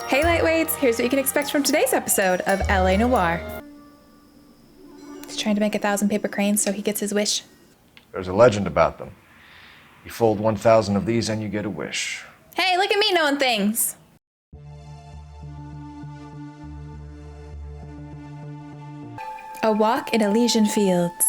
Hey Lightweights, here's what you can expect from today's episode of LA Noire. He's trying to make 1,000 paper cranes so he gets his wish. There's a legend about them. You fold 1,000 of these and you get a wish. Hey, look at me knowing things! A walk in Elysian Fields.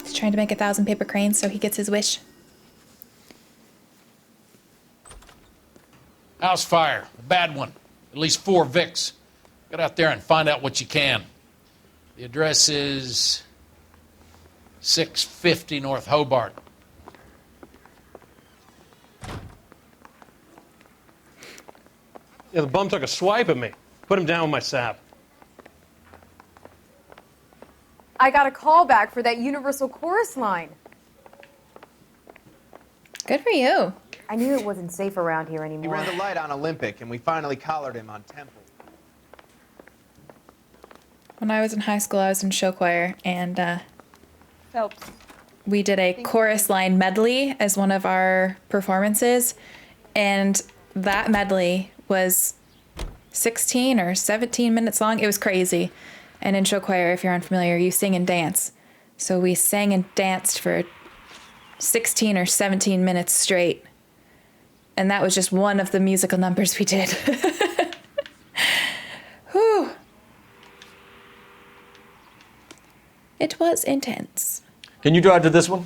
He's trying to make 1,000 paper cranes so he gets his wish. House fire, a bad one. At least 4 Vicks. Get out there and find out what you can. The address is 650 North Hobart. Yeah, the bum took a swipe at me. Put him down with my sap. I got a call back for that Universal Chorus line. Good for you. I knew it wasn't safe around here He anymore. ran the light on Olympic, and we finally collared him on Temple. When I was in high school, I was in show choir, and Phelps. we did a chorus line medley as one of our performances, and that medley was 16 or 17 minutes long. It was crazy. And in show choir, if you're unfamiliar, you sing and dance. So we sang and danced for 16 or 17 minutes straight. And that was just one of the musical numbers we did. Whew. It was intense. Can you drive to this one?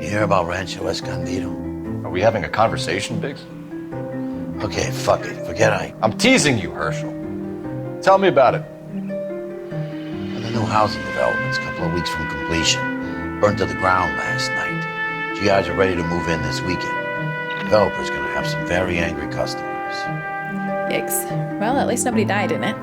You hear about Rancho Escondido? Are we having a conversation, Biggs? Okay, fuck it. Forget I'm teasing you, Herschel. Tell me about it. The new housing development's a couple of weeks from completion. Burned to the ground last night. GIs are ready to move in this weekend. Developer's gonna have some very angry customers. Yikes. Well, at least nobody died in it.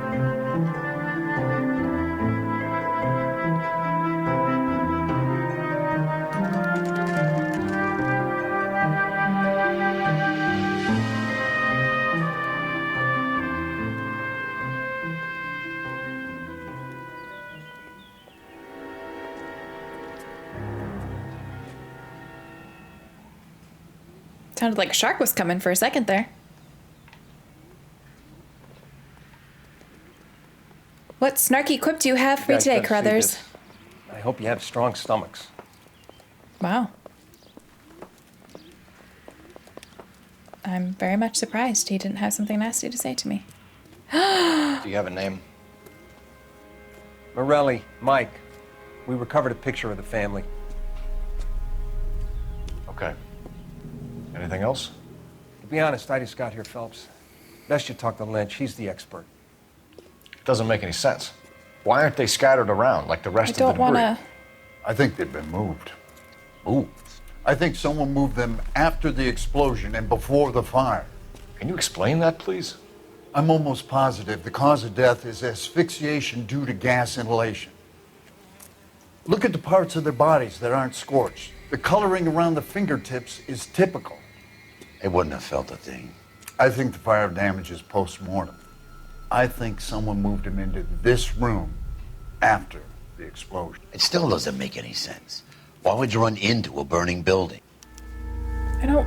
Sounded like a shark was coming for a second there. What snarky quip do you have for me today, Carruthers? I hope you have strong stomachs. Wow. I'm very much surprised he didn't have something nasty to say to me. Do you have a name? Morelli, Mike. We recovered a picture of the family. Okay. Anything else? To be honest, I just got here, Phelps. Best you talk to Lynch. He's the expert. It doesn't make any sense. Why aren't they scattered around like the rest of the I debris? don't want to... I think they've been moved. Moved? I think someone moved them after the explosion and before the fire. Can you explain that, please? I'm almost positive the cause of death is asphyxiation due to gas inhalation. Look at the parts of their bodies that aren't scorched. The coloring around the fingertips is typical. They wouldn't have felt a thing. I think the fire damage is post-mortem. I think someone moved him into this room after the explosion. It still doesn't make any sense. Why would you run into a burning building? I don't...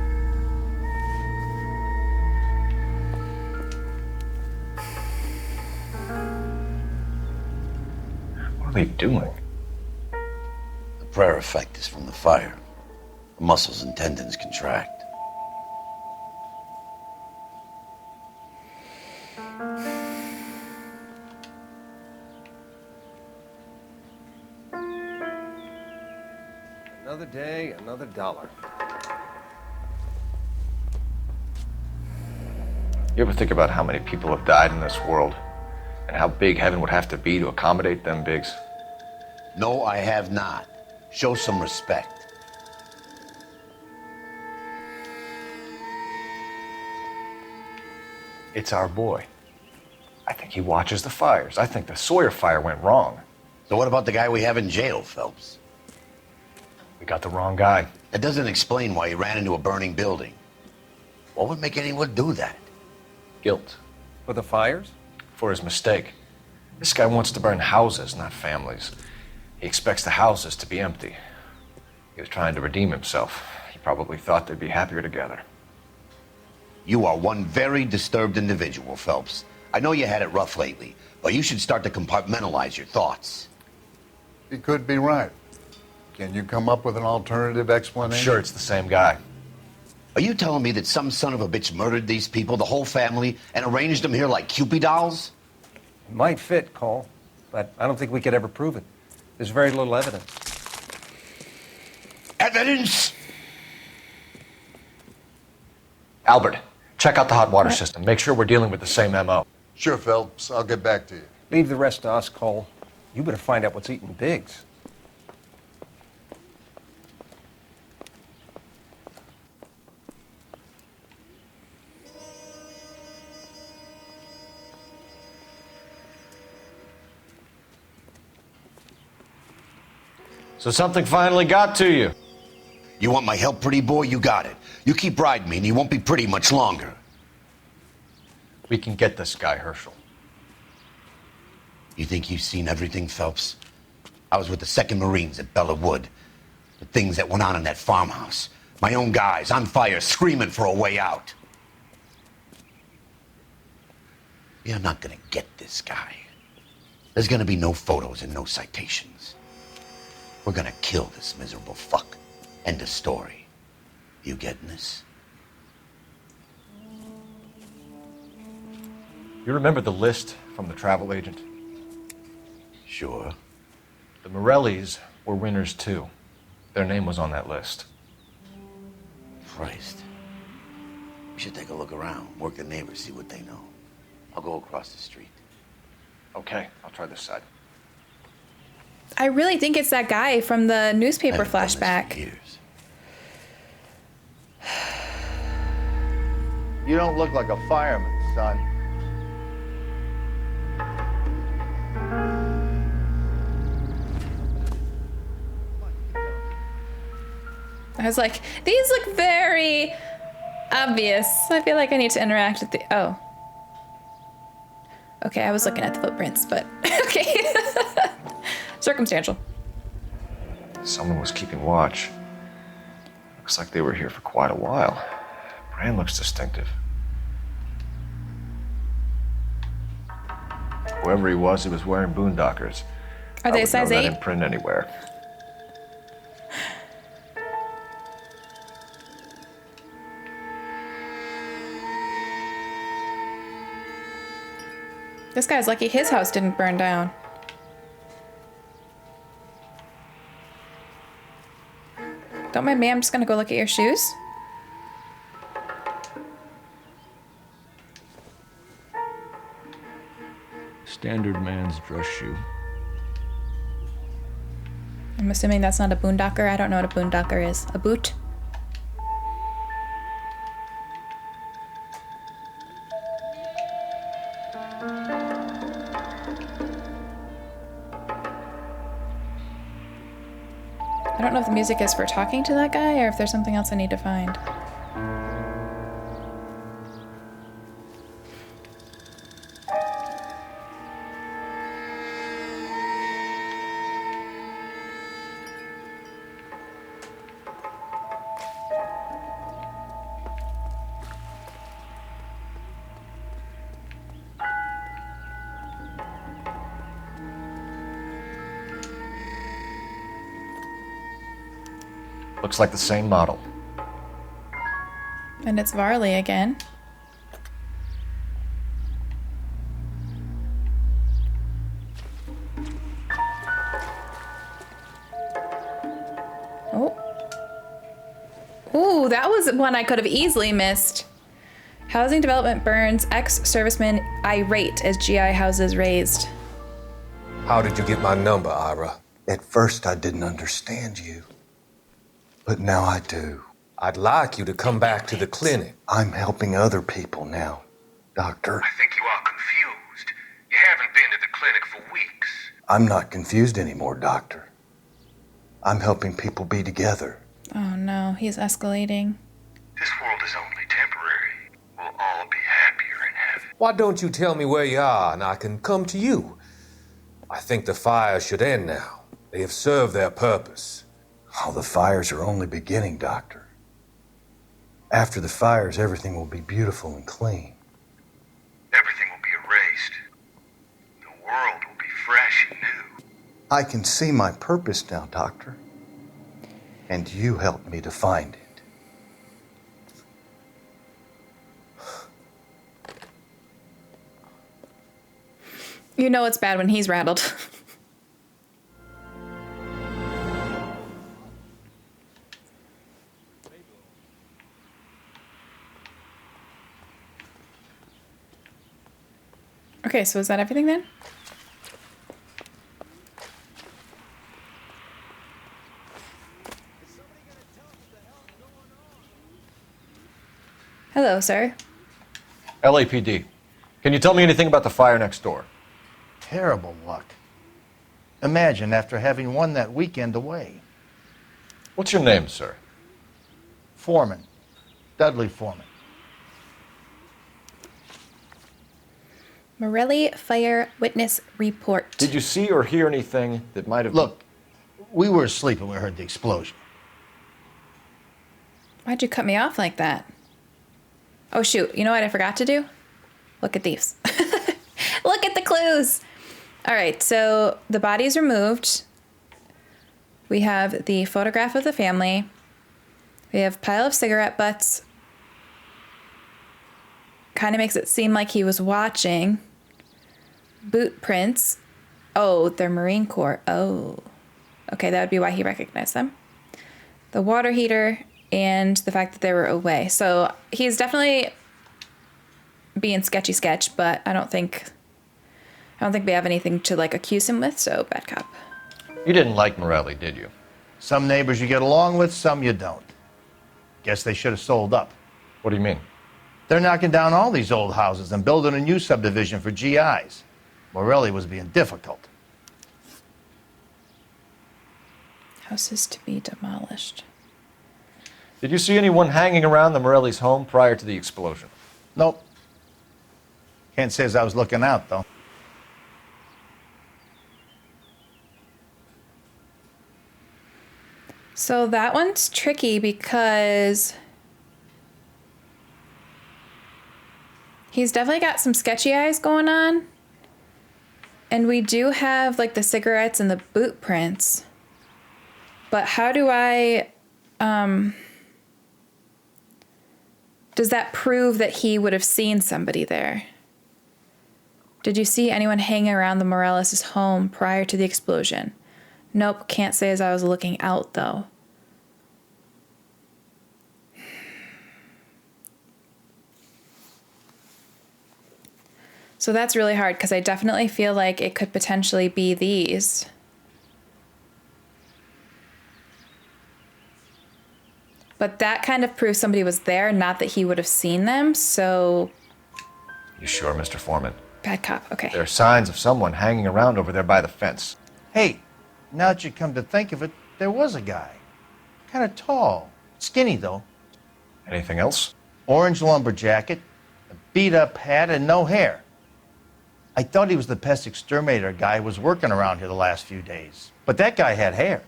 What are they doing? The prayer effect is from the fire. The muscles and tendons contract. Another day, another dollar. You ever think about how many people have died in this world? And how big heaven would have to be to accommodate them, Biggs? No, I have not. Show some respect. It's our boy. I think he watches the fires. I think the Sawyer fire went wrong. So what about the guy we have in jail, Phelps? We got the wrong guy. That doesn't explain why he ran into a burning building. What would make anyone do that? Guilt. For the fires? For his mistake. This guy wants to burn houses, not families. He expects the houses to be empty. He was trying to redeem himself. He probably thought they'd be happier together. You are one very disturbed individual, Phelps. I know you had it rough lately, but you should start to compartmentalize your thoughts. He could be right. Can you come up with an alternative I'm explanation? sure it's the same guy. Are you telling me that some son of a bitch murdered these people, the whole family, and arranged them here like Cupid dolls? It might fit, Cole, but I don't think we could ever prove it. There's very little evidence. Evidence? Albert, check out the hot water system. Make sure we're dealing with the same MO. Sure, Phelps. I'll get back to you. Leave the rest to us, Cole. You better find out what's eating Biggs. So something finally got to you. You want my help, pretty boy? You got it. You keep riding me and you won't be pretty much longer. We can get this guy, Herschel. You think you've seen everything, Phelps? I was with the 2nd Marines at Bella Wood. The things that went on in that farmhouse. My own guys on fire, screaming for a way out. You're not gonna get this guy. There's gonna be no photos and no citations. We're gonna kill this miserable fuck. End of story. You getting this? You remember the list from the travel agent? Sure. The Morellis were winners too. Their name was on that list. Christ. We should take a look around, work the neighbors, see what they know. I'll go across the street. Okay, I'll try this side. I really think it's that guy from the newspaper I haven't done this for flashback. years. You don't look like a fireman, son. I was like, these look very obvious. I feel like I need to interact with the... Oh. Okay, I was looking at the footprints, but... Okay. Circumstantial. Someone was keeping watch. Looks like they were here for quite a while. Brand looks distinctive. Whoever he was wearing boondockers. Are they size 8? That imprint anywhere. This guy's lucky his house didn't burn down. Don't mind me, I'm just gonna go look at your shoes. Standard man's dress shoe. I'm assuming that's not a boondocker. I don't know what a boondocker is. A boot? I don't know if the music is for talking to that guy or if there's something else I need to find. Looks like the same model. And it's Varley again. Oh. Ooh, that was one I could have easily missed. Housing development burns, ex-serviceman irate as GI houses raised. How did you get my number, Ira? At first I didn't understand you. But now I do. I'd like you to come back to the clinic. I'm helping other people now, Doctor. I think you are confused. You haven't been to the clinic for weeks. I'm not confused anymore, Doctor. I'm helping people be together. Oh no, he's escalating. This world is only temporary. We'll all be happier in heaven. Why don't you tell me where you are and I can come to you? I think the fires should end now. They have served their purpose. Oh, the fires are only beginning, Doctor. After the fires, everything will be beautiful and clean. Everything will be erased. The world will be fresh and new. I can see my purpose now, Doctor. And you helped me to find it. You know it's bad when he's rattled. Okay, so is that everything then? Hello, sir. LAPD. Can you tell me anything about the fire next door? Terrible luck. Imagine after having won that weekend away. What's your name, sir? Foreman. Dudley Foreman. Morelli Fire Witness Report. Did you see or hear anything that might have... Look, we were asleep when we heard the explosion. Why'd you cut me off like that? Oh, shoot. You know what I forgot to do? Look at these. Look at the clues. All right, so the body's removed. We have the photograph of the family. We have pile of cigarette butts. Kind of makes it seem like he was watching. Boot prints. Oh, they're Marine Corps. Oh. Okay, that would be why he recognized them. The water heater and the fact that they were away. So he's definitely being sketchy sketch, but I don't think we have anything to like accuse him with, so bad cop. You didn't like Morelli, did you? Some neighbors you get along with, some you don't. Guess they should have sold up. What do you mean? They're knocking down all these old houses and building a new subdivision for GIs. Morelli was being difficult. Houses to be demolished. Did you see anyone hanging around the Morelli's home prior to the explosion? Nope. Can't say as I was looking out, though. So that one's tricky because he's definitely got some sketchy eyes going on. And we do have like the cigarettes and the boot prints. But how do I, does that prove that he would have seen somebody there? Did you see anyone hanging around the Morales' home prior to the explosion? Nope, can't say as I was looking out though. So that's really hard because I definitely feel like it could potentially be these. But that kind of proves somebody was there, not that he would have seen them, so... You sure, Mr. Foreman? Bad cop, okay. There are signs of someone hanging around over there by the fence. Hey, now that you come to think of it, there was a guy. Kind of tall. Skinny, though. Anything else? Orange lumber jacket, a beat-up hat, and no hair. I thought he was the pest exterminator guy who was working around here the last few days. But that guy had hair.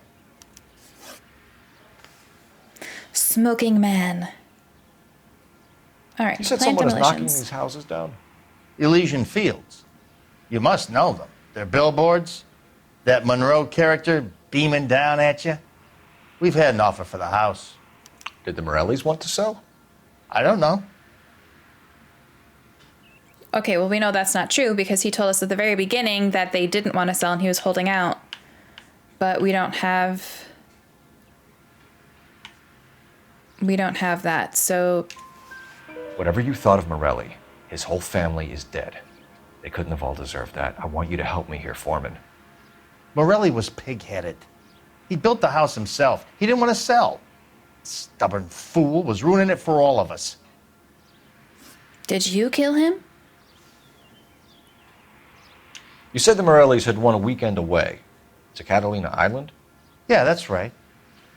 Smoking man. All right, You said plant someone is knocking demolitions. these houses down? Elysian Fields. You must know them. They're billboards. That Monroe character beaming down at you. We've had an offer for the house. Did the Morellis want to sell? I don't know. Okay, well, we know that's not true because he told us at the very beginning that they didn't want to sell and he was holding out. But we don't have that, so... Whatever you thought of Morelli, his whole family is dead. They couldn't have all deserved that. I want you to help me here, Foreman. Morelli was pig-headed. He built the house himself. He didn't want to sell. Stubborn fool was ruining it for all of us. Did you kill him? You said the Morellis had won a weekend away to Catalina Island? Yeah, that's right.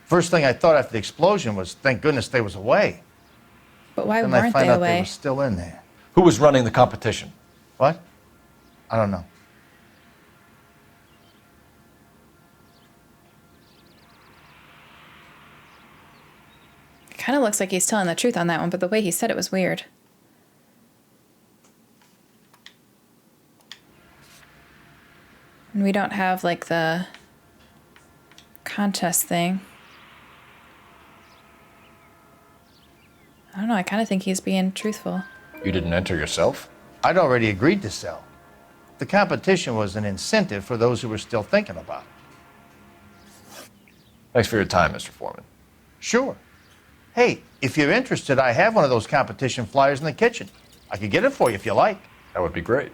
First thing I thought after the explosion was, thank goodness they was away. But why Then I weren't find they out they away? were still in there. Who was running the competition? What? I don't know. It kind of looks like he's telling the truth on that one, but the way he said it was weird. And we don't have, like, the contest thing. I don't know, I kind of think he's being truthful. You didn't enter yourself? I'd already agreed to sell. The competition was an incentive for those who were still thinking about it. Thanks for your time, Mr. Foreman. Sure. Hey, if you're interested, I have one of those competition flyers in the kitchen. I could get it for you if you like. That would be great.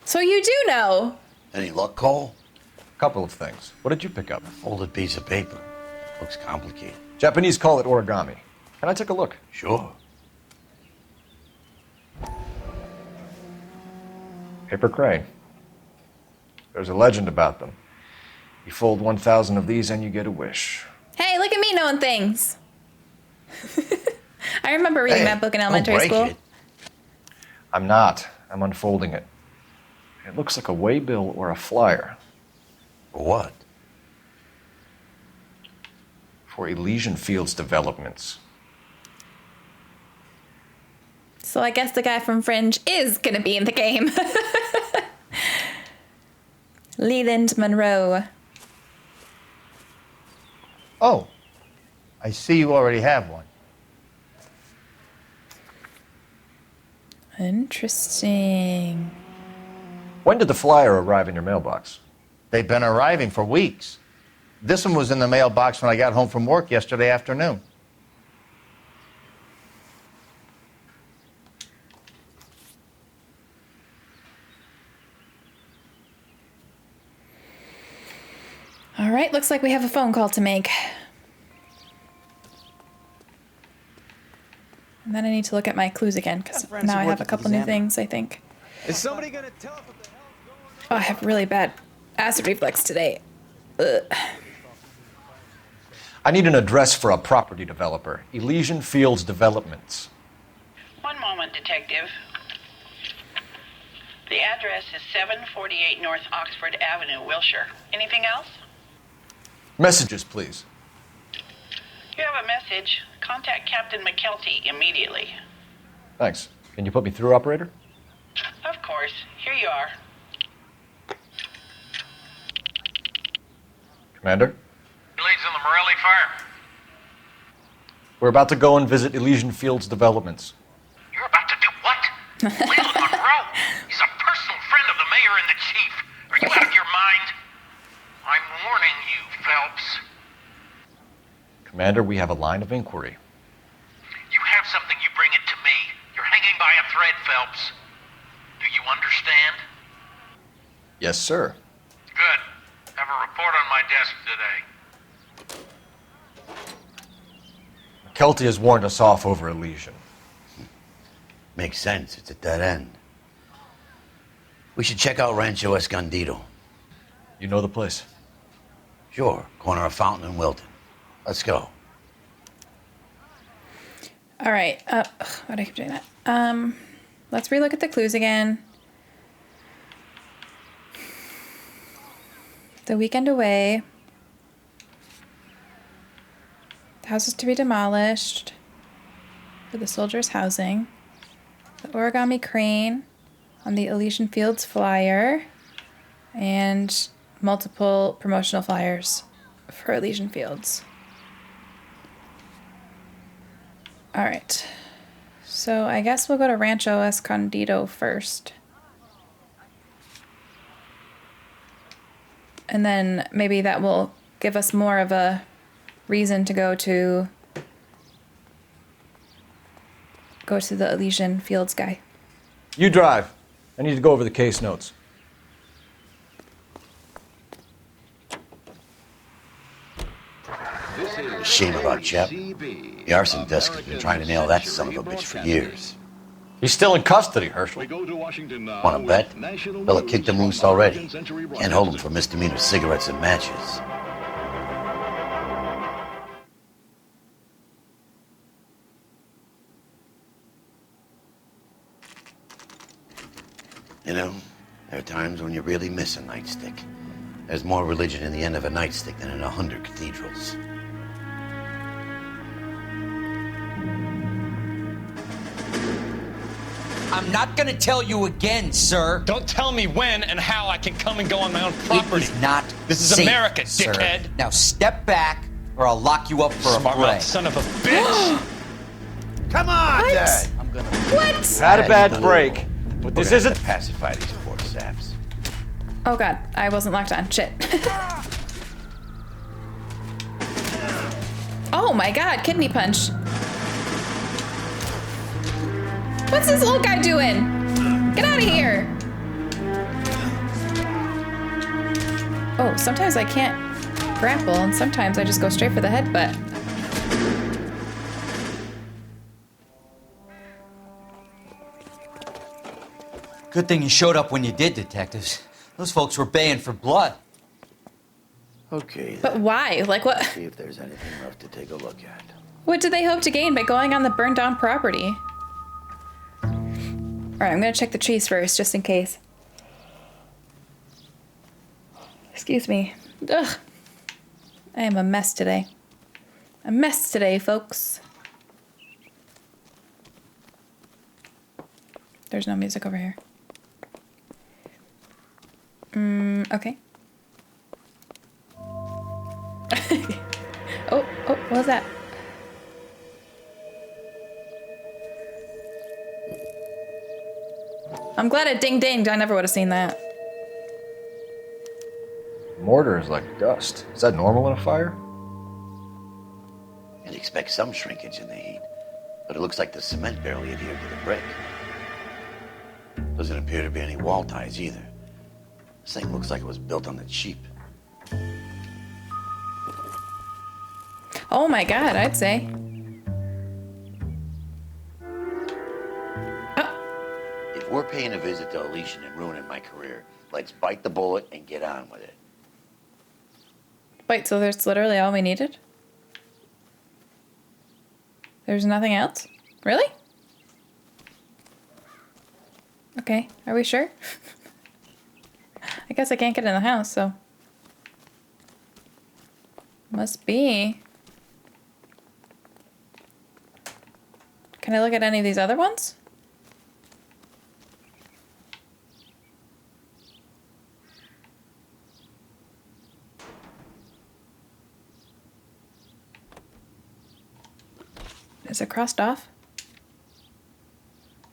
So you do know. Any luck, Cole? A couple of things. What did you pick up? A folded piece of paper. Looks complicated. Japanese call it origami. Can I take a look? Sure. Paper crane. There's a legend about them. You fold 1,000 of these and you get a wish. Hey, look at me knowing things. I remember reading that book in elementary school. It. I'm not. I'm unfolding it. It looks like a waybill or a flyer. For what? For Elysian Fields developments. So I guess the guy from Fringe is going to be in the game. Leland Monroe. Oh, I see you already have one. Interesting. When did the flyer arrive in your mailbox? They've been arriving for weeks. This one was in the mailbox when I got home from work yesterday afternoon. All right, looks like we have a phone call to make. And then I need to look at my clues again, because now I have a couple new things, I think. Is somebody gonna tell us what the hell's going on? Oh, I have really bad acid reflux today. Ugh. I need an address for a property developer. Elysian Fields Developments. One moment, Detective. The address is 748 North Oxford Avenue, Wilshire. Anything else? Messages, please. You have a message. Contact Captain McKelty immediately. Thanks. Can you put me through, operator? Of course. Here you are. Commander? Leads in the Morelli fire. We're about to go and visit Elysian Fields Developments. You're about to do what? Leland Monroe. He's a personal friend of the mayor and the chief. Are you out of your mind? I'm warning you, Phelps. Commander, we have a line of inquiry. You have something, you bring it to me. You're hanging by a thread, Phelps. Do you understand? Yes, sir. Good. Have a report on my desk today. Kelty has warned us off over Elysian. Makes sense. It's a dead end. We should check out Rancho Escondido. You know the place? Sure. Corner of Fountain and Wilton. Let's go. All right. Why do I keep doing that? Let's relook at the clues again. The weekend away. The house is to be demolished for the soldiers' housing. The origami crane on the Elysian Fields flyer. And multiple promotional flyers for Elysian Fields. All right. So I guess we'll go to Rancho Escondido first. And then maybe that will give us more of a reason to go to the Elysian Fields guy. You drive. I need to go over the case notes. Shame about Shep. The arson desk has been trying to nail that son of a bitch for years. He's still in custody, Herschel. Want to bet? Bella kicked him loose already. Can't hold him for misdemeanor cigarettes and matches. You know, there are times when you really miss a nightstick. There's more religion in the end of a nightstick than in 100 cathedrals. I'm not gonna tell you again, sir. Don't tell me when and how I can come and go on my own property. It is not This is safe, America, sir. dickhead. Now step back, or I'll lock you up for a Smart play. mouth son of a bitch. Come on, What? Dad. What? Had a bad break, but this We're gonna have isn't. to pacify these poor saps. Oh god, I wasn't locked on. Shit. Oh my god, kidney punch. What's this little guy doing? Get out of here. Oh, sometimes I can't grapple, and sometimes I just go straight for the headbutt. Good thing you showed up when you did, detectives. Those folks were baying for blood. Okay. But why? Like what? See if there's anything left to take a look at. What do they hope to gain by going on the burned down property? Alright, I'm gonna check the trees first, just in case. Excuse me. Ugh. I am a mess today. A mess today, folks. There's no music over here. Okay. Oh, what was that? I'm glad it ding-dinged. I never would have seen that. Mortar is like dust. Is that normal in a fire? You'd expect some shrinkage in the heat, but it looks like the cement barely adhered to the brick. Doesn't appear to be any wall ties either. This thing looks like it was built on the cheap. Oh my god, I'd say. If we're paying a visit to Elysian and ruining my career, let's bite the bullet and get on with it. Wait, so there's literally all we needed? There's nothing else? Really? Okay, are we sure? I guess I can't get in the house, so. Must be. Can I look at any of these other ones? Is it crossed off?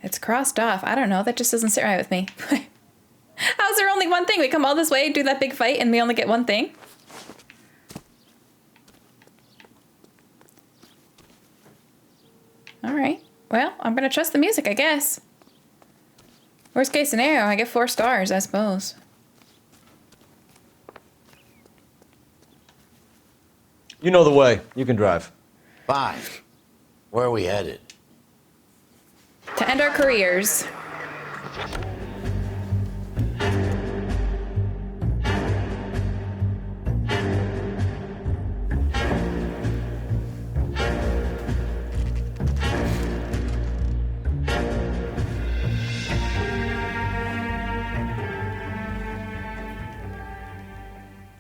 It's crossed off. I don't know. That just doesn't sit right with me. How's there only one thing? We come all this way, do that big fight, and we only get one thing? All right. Well, I'm going to trust the music, I guess. Worst case scenario, I get 4 stars, I suppose. You know the way. You can drive. Fine. Where are we headed? To end our careers.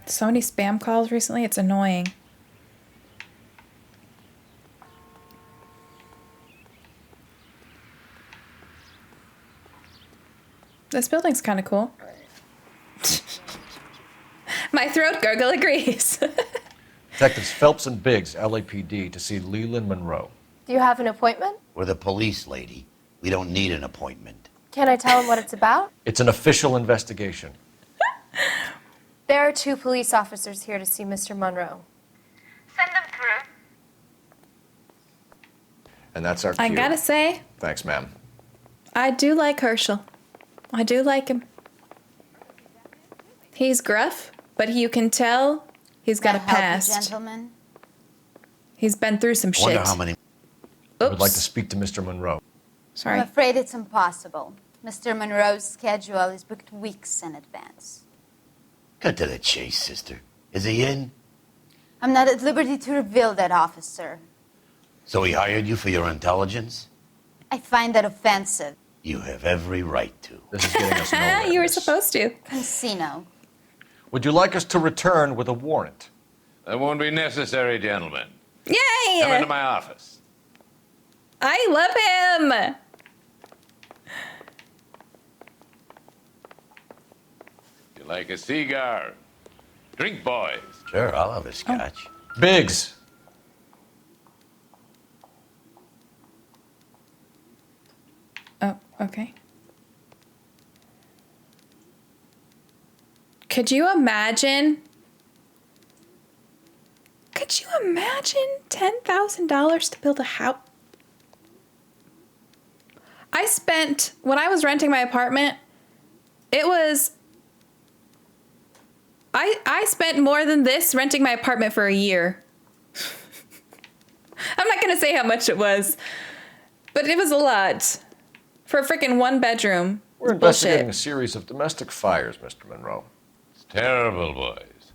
So many spam calls recently, it's annoying. This building's kind of cool. My throat gurgle agrees. Detectives Phelps and Biggs, LAPD, to see Leland Monroe. Do you have an appointment? We're the police, lady. We don't need an appointment. Can I tell him what it's about? It's an official investigation. There are 2 police officers here to see Mr. Monroe. Send them through. And that's our cue. I gotta say, Thanks, ma'am. I do like Herschel. I do like him. He's gruff, but you can tell he's got a past. Gentlemen. He's been through some shit. Wonder how many. I would like to speak to Mr. Monroe. Sorry. I'm afraid it's impossible. Mr. Monroe's schedule is booked weeks in advance. Cut to the chase, sister. Is he in? I'm not at liberty to reveal that, officer. So he hired you for your intelligence? I find that offensive. You have every right to. This is getting us nowhere. You were supposed to. Casino. Would you like us to return with a warrant? That won't be necessary, gentlemen. Yay! Come into my office. I love him! You like a cigar? Drink, boys. Sure, I'll have a scotch. Biggs. Oh, okay. Could you imagine? Could you imagine $10,000 to build a house? I spent, when I was renting my apartment, it was, I spent more than this renting my apartment for a year. I'm not going to say how much it was, but it was a lot. For a freaking one bedroom. We're investigating a series of domestic fires, Mr. Monroe. It's terrible, boys.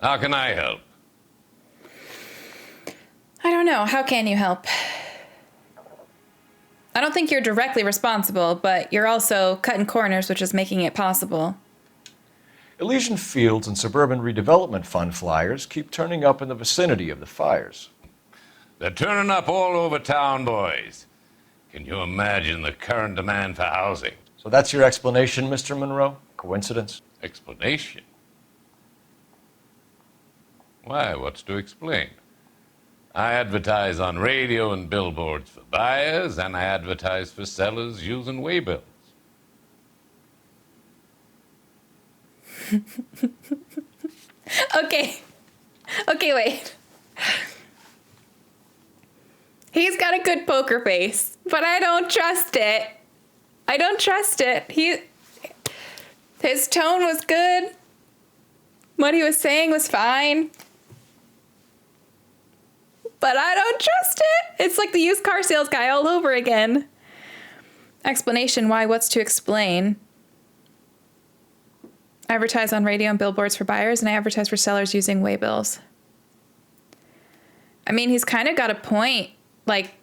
How can I help? I don't know. How can you help? I don't think you're directly responsible, but you're also cutting corners, which is making it possible. Elysian Fields and Suburban Redevelopment Fund flyers keep turning up in the vicinity of the fires. They're turning up all over town, boys. Can you imagine the current demand for housing? So that's your explanation, Mr. Monroe? Coincidence? Explanation? Why, what's to explain? I advertise on radio and billboards for buyers, and I advertise for sellers using waybills. Okay, wait. He's got a good poker face, but I don't trust it. His tone was good. What he was saying was fine. But I don't trust it. It's like the used car sales guy all over again. Explanation why, what's to explain? I advertise on radio and billboards for buyers, and I advertise for sellers using waybills. I mean, he's kind of got a point. Like,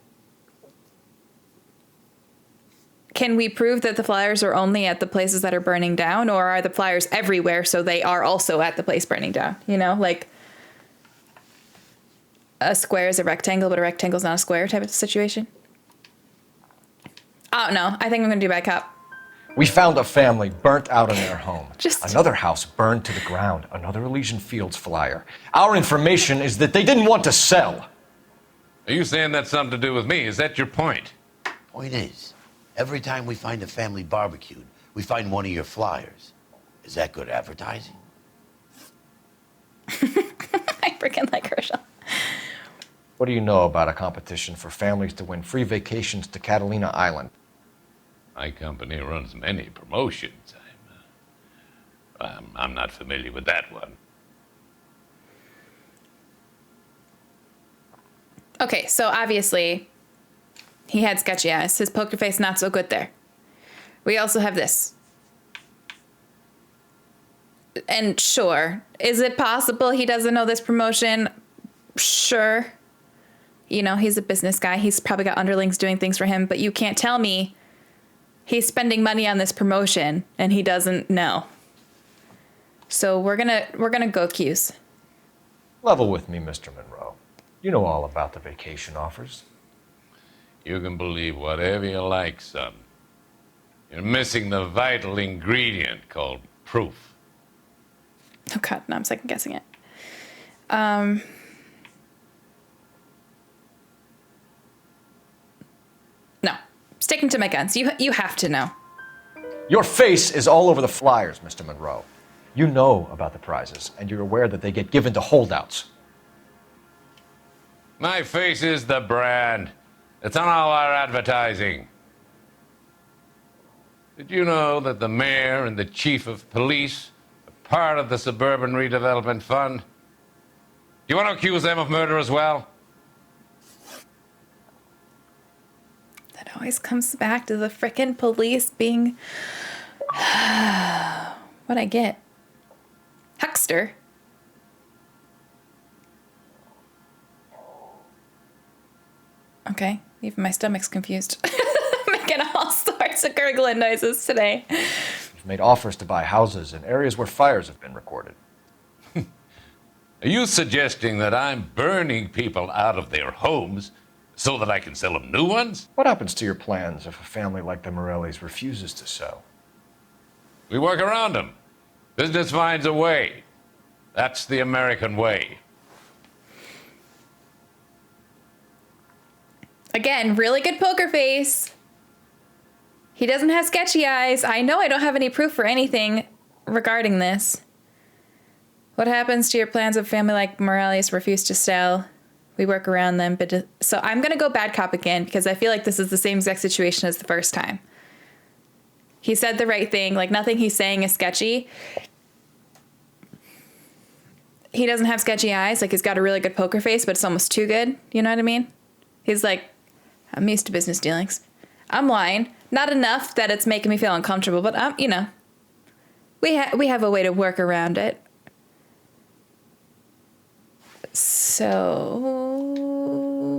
can we prove that the flyers are only at the places that are burning down, or are the flyers everywhere so they are also at the place burning down? You know, like a square is a rectangle, but a rectangle is not a square type of situation. I don't know. I think I'm going to do bad cop. We found a family burnt out in their home. Another house burned to the ground. Another Elysian Fields flyer. Our information is that they didn't want to sell. Are you saying that's something to do with me? Is that your point? Point is, every time we find a family barbecued, we find one of your flyers. Is that good advertising? I freaking like Herschel. What do you know about a competition for families to win free vacations to Catalina Island? My company runs many promotions. I'm not familiar with that one. Okay, so obviously he had sketchy eyes. His poker face not so good there. We also have this. And sure, is it possible he doesn't know this promotion? Sure. You know, he's a business guy. He's probably got underlings doing things for him, but you can't tell me he's spending money on this promotion and he doesn't know. So we're gonna go Q's. Level with me, Mr. Monroe. You know all about the vacation offers. You can believe whatever you like, son. You're missing the vital ingredient called proof. Oh God, no, I'm second guessing it. No, sticking to my guns. You have to know. Your face is all over the flyers, Mr. Monroe. You know about the prizes, and you're aware that they get given to holdouts. My face is the brand. It's on all our advertising. Did you know that the mayor and the chief of police are part of the Suburban Redevelopment Fund? Do you want to accuse them of murder as well? That always comes back to the frickin' police being... What'd I get? Huckster. Okay, even my stomach's confused. My making all sorts of gurgling noises today. We've made offers to buy houses in areas where fires have been recorded. Are you suggesting that I'm burning people out of their homes so that I can sell them new ones? What happens to your plans if a family like the Morellis refuses to sell? We work around them. Business finds a way. That's the American way. Again, really good poker face. He doesn't have sketchy eyes. I know I don't have any proof for anything regarding this. What happens to your plans if a family like Morelli's refuse to sell? We work around them, but so I'm going to go bad cop again because I feel like this is the same exact situation as the first time. He said the right thing. Like, nothing he's saying is sketchy. He doesn't have sketchy eyes. Like, he's got a really good poker face, but it's almost too good. You know what I mean? He's like, I'm used to business dealings. I'm lying. Not enough that it's making me feel uncomfortable, but you know, we have a way to work around it. So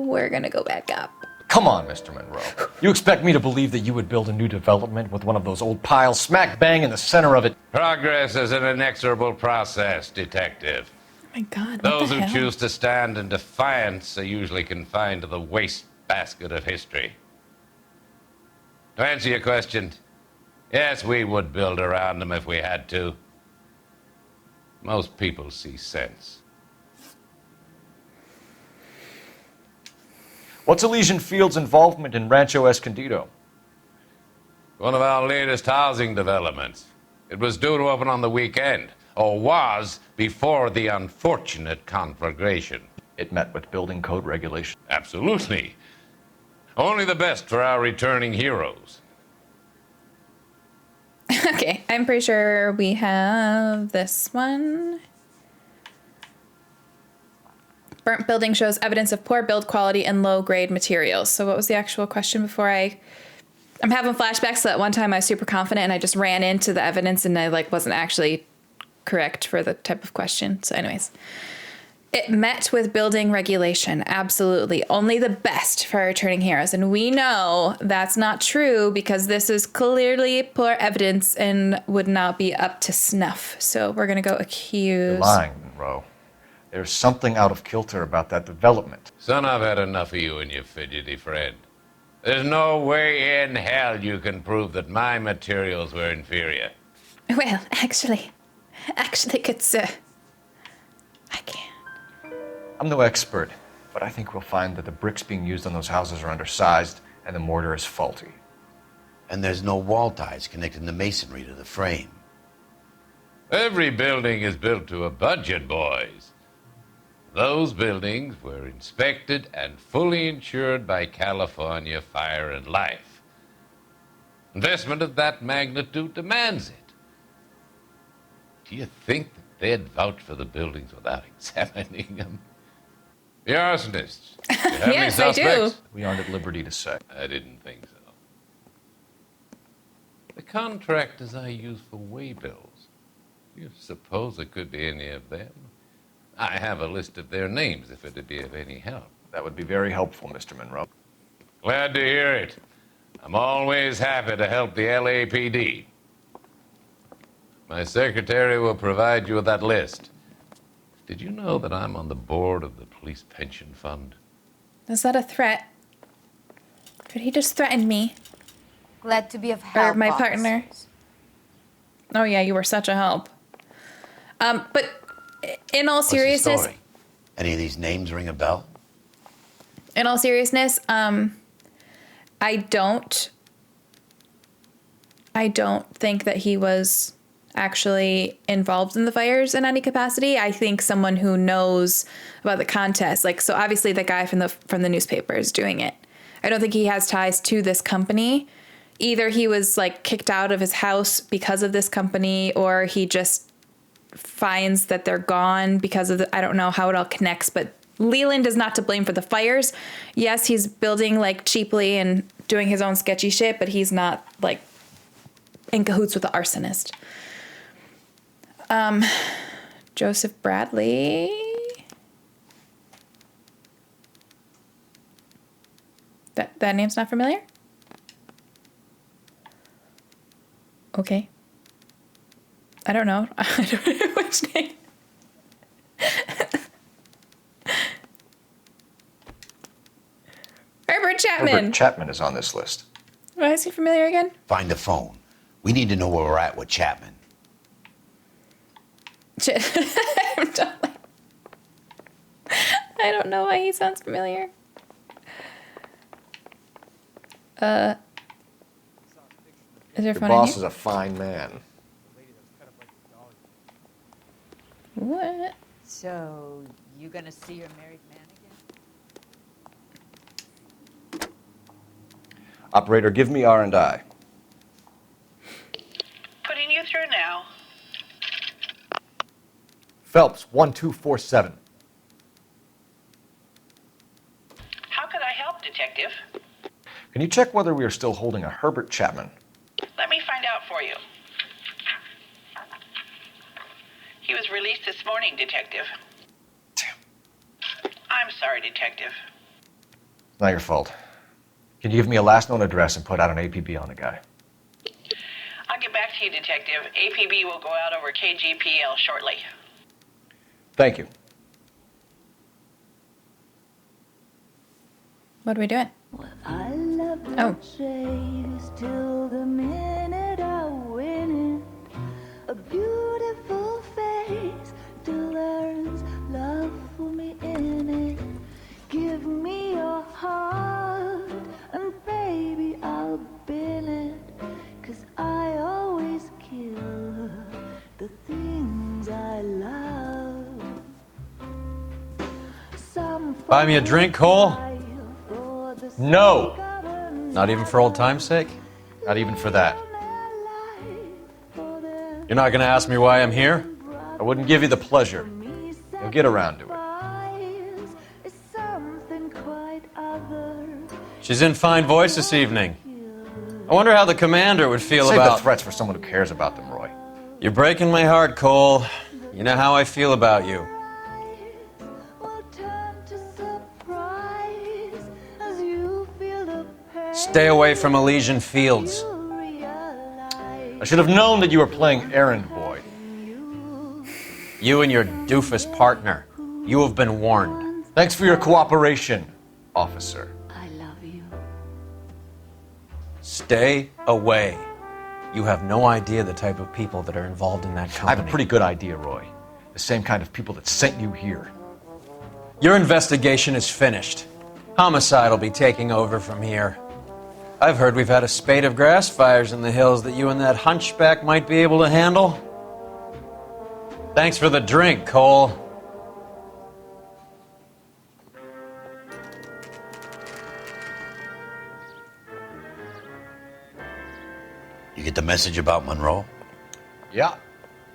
we're gonna go back up. Come on, Mr. Monroe. You expect me to believe that you would build a new development with one of those old piles smack bang in the center of it? Progress is an inexorable process, Detective. Oh my God, Those who choose to stand in defiance are usually confined to the wastebasket of history. To answer your question, yes, we would build around them if we had to. Most people see sense. What's Elysian Fields' involvement in Rancho Escondido? One of our latest housing developments. It was due to open on the weekend, or was before the unfortunate conflagration. It met with building code regulations. Absolutely. Only the best for our returning heroes. Okay, I'm pretty sure we have this one. Burnt building shows evidence of poor build quality and low-grade materials. So what was the actual question before I'm having flashbacks to that one time I was super confident and I just ran into the evidence and I wasn't actually correct for the type of question. So anyways, it met with building regulation. Absolutely. Only the best for our returning heroes. And we know that's not true because this is clearly poor evidence and would not be up to snuff. So we're going to go accuse. You're lying, Monroe. There's something out of kilter about that development. Son, I've had enough of you and your fidgety friend. There's no way in hell you can prove that my materials were inferior. Well, actually, good sir, I can. I'm no expert, but I think we'll find that the bricks being used on those houses are undersized and the mortar is faulty. And there's no wall ties connecting the masonry to the frame. Every building is built to a budget, boys. Those buildings were inspected and fully insured by California Fire and Life. Investment of that magnitude demands it. Do you think that they'd vouch for the buildings without examining them? The arsonists. Do you have any Yes, I do. suspects? We aren't at liberty to say. I didn't think so. The contractors I use for way bills. Do you suppose it could be any of them? I have a list of their names if it'd be of any help. That would be very helpful, Mr. Monroe. Glad to hear it. I'm always happy to help the LAPD. My secretary will provide you with that list. Did you know that I'm on the board of the police pension fund? Is that a threat? Did he just threaten me? Glad to be of help. Or my officer. partner? Oh yeah, you were such a help. But in all What's the seriousness, story? Any of these names ring a bell? in all seriousness, I don't think that he was actually involved in the fires in any capacity. I think someone who knows about the contest, so obviously the guy from the newspaper is doing it. I don't think he has ties to this company. Either he was kicked out of his house because of this company, or he just finds that they're gone because of I don't know how it all connects, but Leland is not to blame for the fires. Yes, he's building cheaply and doing his own sketchy shit, but he's not in cahoots with the arsonist. Joseph Bradley. That name's not familiar? Okay. I don't know. I don't know which name. Herbert Chapman. Herbert Chapman is on this list. Why is he familiar again? Find the phone. We need to know where we're at with Chapman. I don't know why he sounds familiar. Is there a Your phone in boss here? is a fine man. What? So, you gonna see your married man again? Operator, give me R&I. Putting you through now. Phelps, 1247. How could I help, Detective? Can you check whether we are still holding a Herbert Chapman? Let me find out for you. He was released this morning, Detective. Damn. I'm sorry, Detective. It's not your fault. Can you give me a last known address and put out an APB on the guy? I'll get back to you, Detective. APB will go out over KGPL shortly. Thank you. What are we doing? I love Oh. chase till the minute I win it. A beautiful face delivers love for me in it. Give me your heart and baby I'll bin it. 'Cause I always kill the things I love. Buy me a drink, Cole? No! Not even for old time's sake? Not even for that. You're not gonna ask me why I'm here? I wouldn't give you the pleasure. You'll get around to it. She's in fine voice this evening. I wonder how the commander would feel Save about... the threats for someone who cares about them, Roy. You're breaking my heart, Cole. You know how I feel about you. Stay away from Elysian Fields. I should have known that you were playing errand boy. You and your doofus partner. You have been warned. Thanks for your cooperation, officer. Stay away. You have no idea the type of people that are involved in that company. I have a pretty good idea, Roy. The same kind of people that sent you here. Your investigation is finished. Homicide will be taking over from here. I've heard we've had a spate of grass fires in the hills that you and that hunchback might be able to handle. Thanks for the drink, Cole. You get the message about Monroe? Yeah.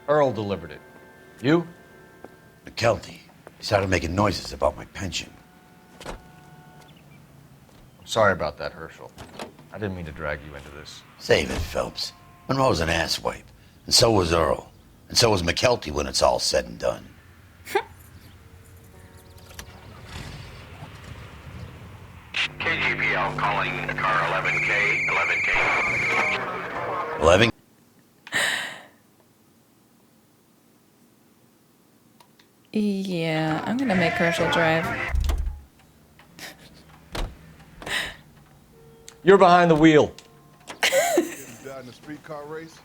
Earl delivered it. You? McKelty. He started making noises about my pension. I'm sorry about that, Herschel. I didn't mean to drag you into this. Save it, Phelps. Monroe's an asswipe. And so was Earl. And so was McKelty when it's all said and done. KGPL calling car 11K, 11K. 11? Yeah, I'm gonna make Herschel drive. You're behind the wheel. In the streetcar race?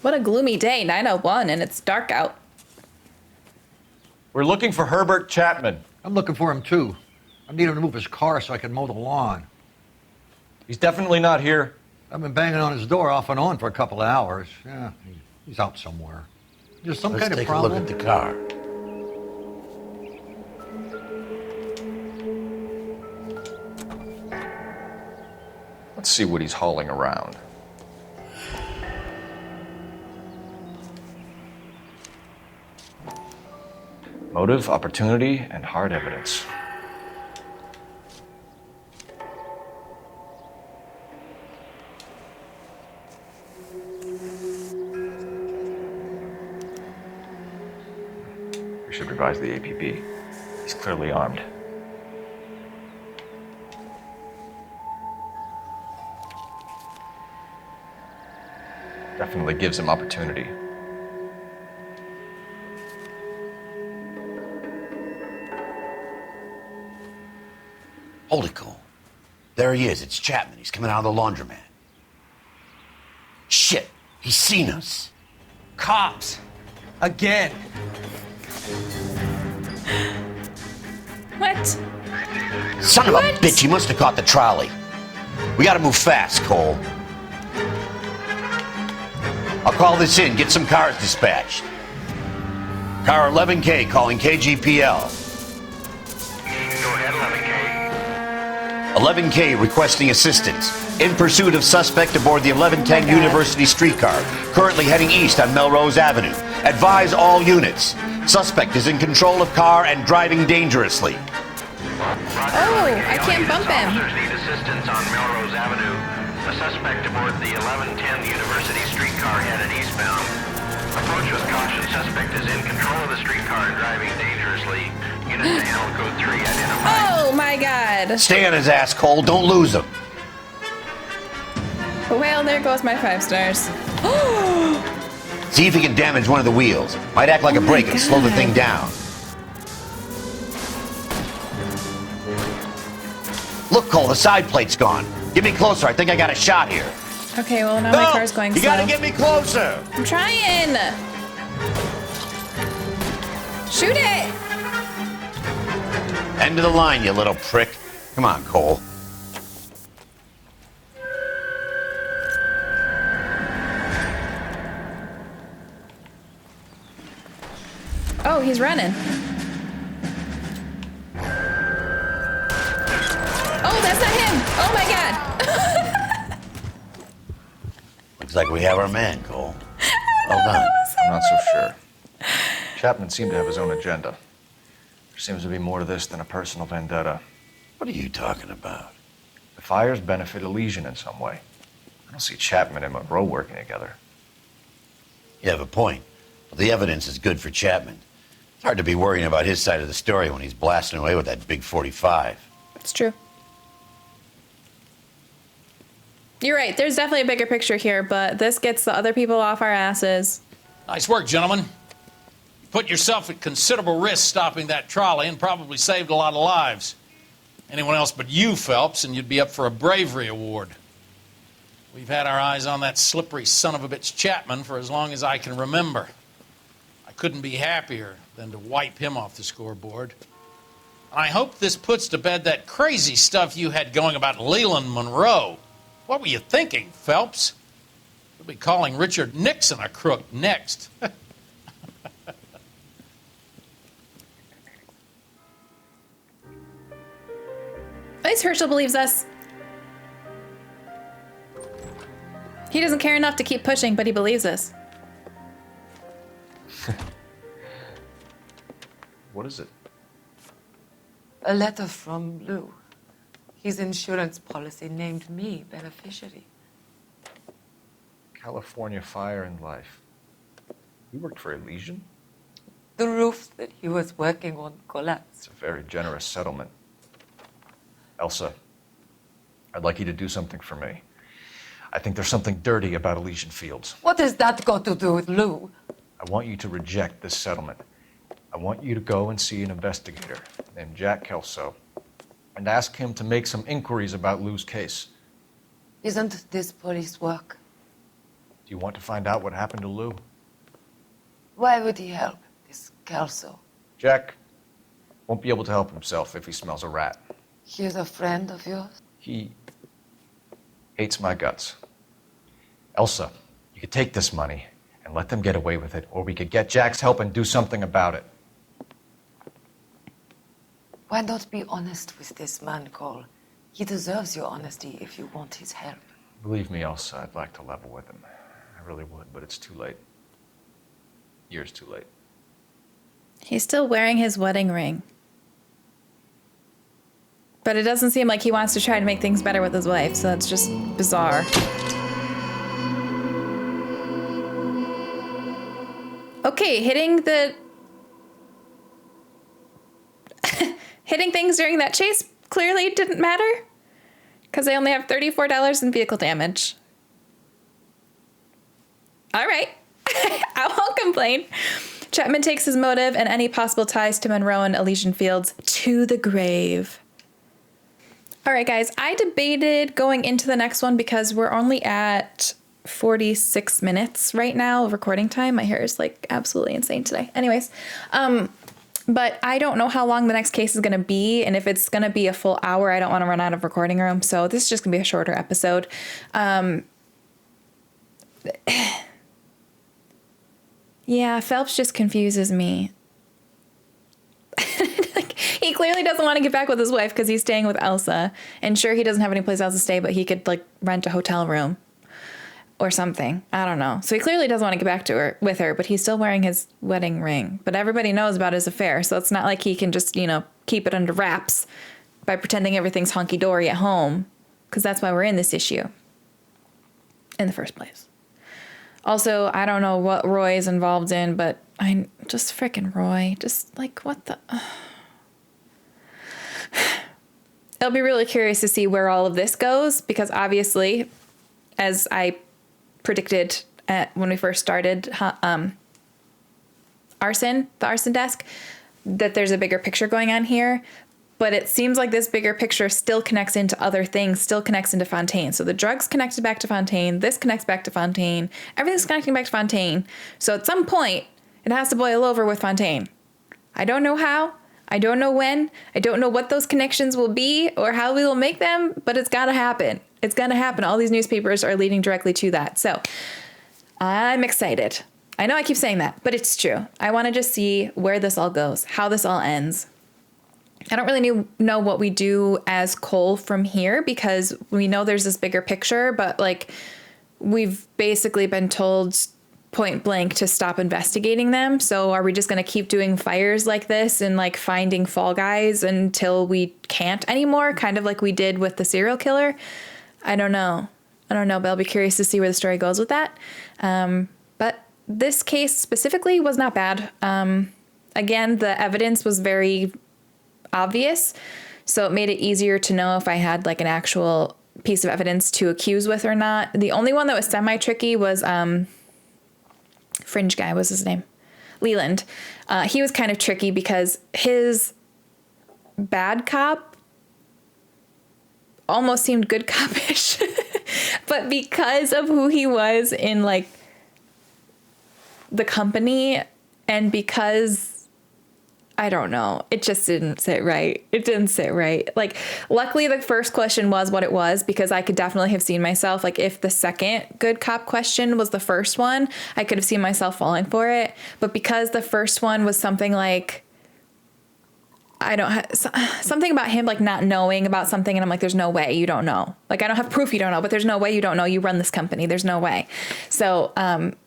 What a gloomy day, 9:01, and it's dark out. We're looking for Herbert Chapman. I'm looking for him, too. I need him to move his car so I can mow the lawn. He's definitely not here. I've been banging on his door off and on for a couple of hours. Yeah, he's out somewhere. There's some Let's kind of take problem. a look at the car. Let's see what he's hauling around. Motive, opportunity, and hard evidence. We should revise the APB. He's clearly armed. Definitely gives him opportunity. Hold it, Cole. There he is. It's Chapman. He's coming out of the laundromat. Shit. He's seen us. Cops. Again. What? Son of a bitch. He must have caught the trolley. We gotta move fast, Cole. I'll call this in. Get some cars dispatched. Car 11K calling KGPL. Go ahead, 11K. 11K requesting assistance. In pursuit of suspect aboard the 1110 University streetcar. Currently heading east on Melrose Avenue. Advise all units. Suspect is in control of car and driving dangerously. Oh, I can't bump him. Officers need assistance on Melrose Avenue. A suspect aboard the 1110 University streetcar headed eastbound. Approach with caution. Suspect is in control of the streetcar and driving dangerously. Unit to L code 3 identified. Oh my god. Stay on his ass, Cole. Don't lose him. Well, there goes my 5 stars. See if he can damage one of the wheels. Might act like a brake and slow the thing down. Look, Cole, the side plate's gone. Get me closer. I think I got a shot here. Okay, well now my car's going you slow. gotta get me closer. I'm trying. Shoot it. End of the line, you little prick. Come on, Cole. Oh, he's running. Oh, that's not him. Oh my god. Looks like we have our man, Cole. Well done. I'm not so sure. Chapman seemed to have his own agenda. There seems to be more to this than a personal vendetta. What are you talking about? The fires benefit Elysian in some way. I don't see Chapman and Monroe working together. You have a point. But the evidence is good for Chapman. It's hard to be worrying about his side of the story when he's blasting away with that big 45. It's true. You're right. There's definitely a bigger picture here, but this gets the other people off our asses. Nice work, gentlemen. You put yourself at considerable risk stopping that trolley and probably saved a lot of lives. Anyone else but you, Phelps, and you'd be up for a bravery award. We've had our eyes on that slippery son of a bitch Chapman for as long as I can remember. I couldn't be happier than to wipe him off the scoreboard. And I hope this puts to bed that crazy stuff you had going about Leland Monroe. What were you thinking, Phelps? We'll be calling Richard Nixon a crook next. At least Herschel believes us. He doesn't care enough to keep pushing, but he believes us. What is it? A letter from Lou. His insurance policy named me beneficiary. California Fire and Life. You worked for Elysian? The roof that he was working on collapsed. It's a very generous settlement. Elsa, I'd like you to do something for me. I think there's something dirty about Elysian Fields. What has that got to do with Lou? I want you to reject this settlement. I want you to go and see an investigator named Jack Kelso and ask him to make some inquiries about Lou's case. Isn't this police work? Do you want to find out what happened to Lou? Why would he help this Kelso? Jack won't be able to help himself if he smells a rat. He's a friend of yours? He hates my guts. Elsa, you could take this money and let them get away with it, or we could get Jack's help and do something about it. Why not be honest with this man, Cole? He deserves your honesty if you want his help. Believe me, Elsa, I'd like to level with him. I really would, but it's too late. Years too late. He's still wearing his wedding ring. But it doesn't seem like he wants to try to make things better with his wife, so that's just bizarre. Okay, hitting the Hitting things during that chase clearly didn't matter because I only have $34 in vehicle damage. All right. I won't complain. Chapman takes his motive and any possible ties to Monroe and Elysian Fields to the grave. All right, guys, I debated going into the next one because we're only at 46 minutes right now of recording time. My hair is like absolutely insane today. Anyways, but I don't know how long the next case is going to be. And if it's going to be a full hour, I don't want to run out of recording room. So this is just going to be a shorter episode. Yeah, Phelps just confuses me. Like, he clearly doesn't want to get back with his wife because he's staying with Elsa. And sure, he doesn't have any place else to stay, but he could like rent a hotel room or something. I don't know. So he clearly doesn't want to get back to with her, but he's still wearing his wedding ring. But everybody knows about his affair, so it's not like he can just, you know, keep it under wraps by pretending everything's hunky-dory at home, because that's why we're in this issue in the first place. Also, I don't know what Roy is involved in, but I just frickin' Roy. Just like, what the... I'll be really curious to see where all of this goes, because obviously, as I predicted when we first started the arson desk, that there's a bigger picture going on here. But it seems like this bigger picture still connects into other things, still connects into Fontaine. So the drugs connected back to Fontaine, this connects back to Fontaine, everything's connecting back to Fontaine. So at some point, it has to boil over with Fontaine. I don't know how, I don't know when, I don't know what those connections will be or how we will make them, but it's gotta happen. It's gonna happen. All these newspapers are leading directly to that. So I'm excited. I know I keep saying that, but it's true. I wanna just see where this all goes, how this all ends. I don't really know what we do as Cole from here, because we know there's this bigger picture, but like we've basically been told point blank to stop investigating them. So are we just going to keep doing fires like this and like finding fall guys until we can't anymore? Kind of like we did with the serial killer. I don't know, but I'll be curious to see where the story goes with that. But this case specifically was not bad. Again, the evidence was very obvious, so it made it easier to know if I had like an actual piece of evidence to accuse with or not. The only one that was semi-tricky was fringe guy, was his name, Leland. He was kind of tricky because his bad cop almost seemed good cop-ish. But because of who he was in like the company, and because I don't know, it just didn't sit right. It didn't sit right. Like, luckily the first question was what it was, because I could definitely have seen myself, like if the second good cop question was the first one, I could have seen myself falling for it. But because the first one was something like, something about him like not knowing about something, and I'm like, there's no way you don't know. Like, I don't have proof you don't know, but there's no way you don't know. You run this company. There's no way. So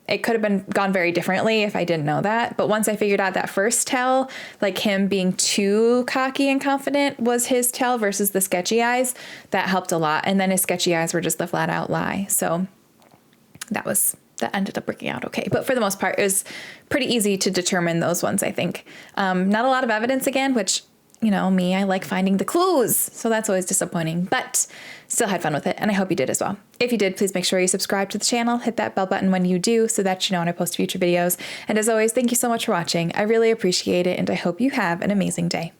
it could have gone very differently if I didn't know that. But once I figured out that first tell, like him being too cocky and confident was his tell versus the sketchy eyes, that helped a lot. And then his sketchy eyes were just the flat out lie. So that ended up working out okay. But for the most part, it was pretty easy to determine those ones, I think. Not a lot of evidence again, which, you know, me, I like finding the clues. So that's always disappointing, but still had fun with it. And I hope you did as well. If you did, please make sure you subscribe to the channel, hit that bell button when you do, so that you know when I post future videos. And as always, thank you so much for watching. I really appreciate it, and I hope you have an amazing day.